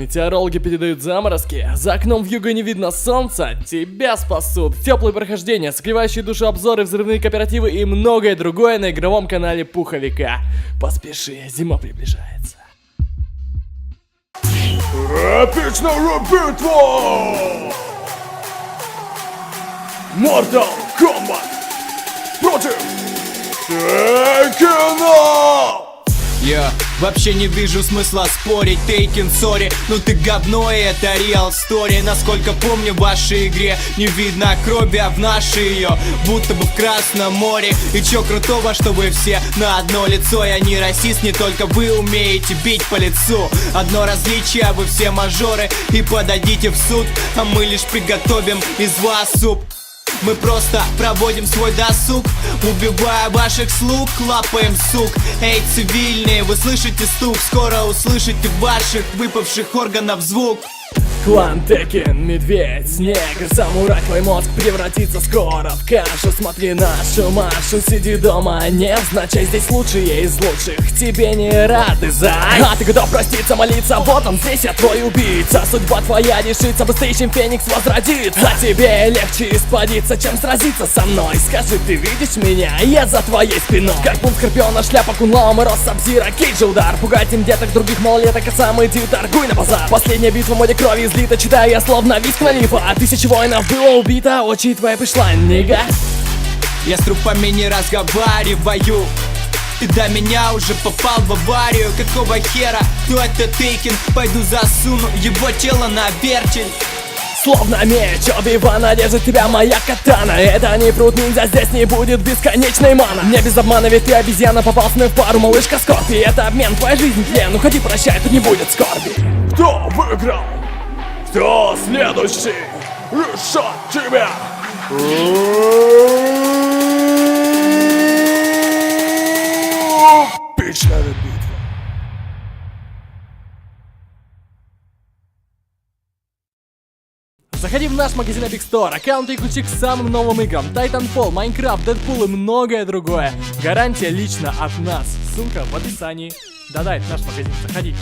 Метеорологи передают заморозки, за окном вьюга не видно солнца, тебя спасут теплые прохождения, согревающие душу обзоры, взрывные кооперативы и многое другое на игровом канале Пуховика. Поспеши, зима приближается. Эпичная битва! Mortal Kombat против Тейкена! Я вообще не вижу смысла спорить, Тейкен, сори, ну ты говно, и это реал стори. Насколько помню, в вашей игре не видно крови, а в нашей ее будто бы в Красном море. И чё крутого, что вы все на одно лицо? Я не расист, не только вы умеете бить по лицу. Одно различие, вы все мажоры и подадите в суд, а мы лишь приготовим из вас суп. Мы просто проводим свой досуг, убивая ваших слуг, лапаем сук. Эй, цивильные, вы слышите стук? Скоро услышите ваших выпавших органов звук. Клан Тейкен, медведь, снег, самурай, твой мозг превратится скоро в кашу. Смотри нашу Машу, сиди дома, не означай, здесь лучшие из лучших тебе не рады, зай. А ты готов проститься, молиться, вот он здесь, я твой убийца. Судьба твоя решится быстрее, чем Феникс возродится. Тебе легче исподиться, чем сразиться со мной. Скажи, ты видишь меня, я за твоей спиной. Гарпун Скорпиона, шляпа Кунлау, Мороз Сабзира, Кейджи удар. Пугать им деток, других малолеток, а сам иди торгуй на базар. Последняя битва, море крови излита, читаю я словно виск налива. 1000 воинов было убито, очередь твоя пришла, нига. Я с трупами не разговариваю, ты до меня уже попал в аварию. Какого хера, кто это Тейкен? Пойду засуну его тело на вертель. Словно меч, Оби-Вана держит тебя моя катана. Это не пруд ниндзя, здесь не будет бесконечной мана. Не без обмана, ведь ты обезьяна, попал с мной в пару, малышка Скорпи. Это обмен, твоя жизнь тлен, уходи, прощай, тут не будет скорби. Кто выиграл? Кто следующий? Решать тебя! Эпичная битва. Заходи в наш магазин Epic Store, аккаунты и ключи к самым новым играм: Titanfall, Minecraft, Deadpool и многое другое. Гарантия лично от нас. Ссылка в описании. Да-да, это наш магазин, заходи.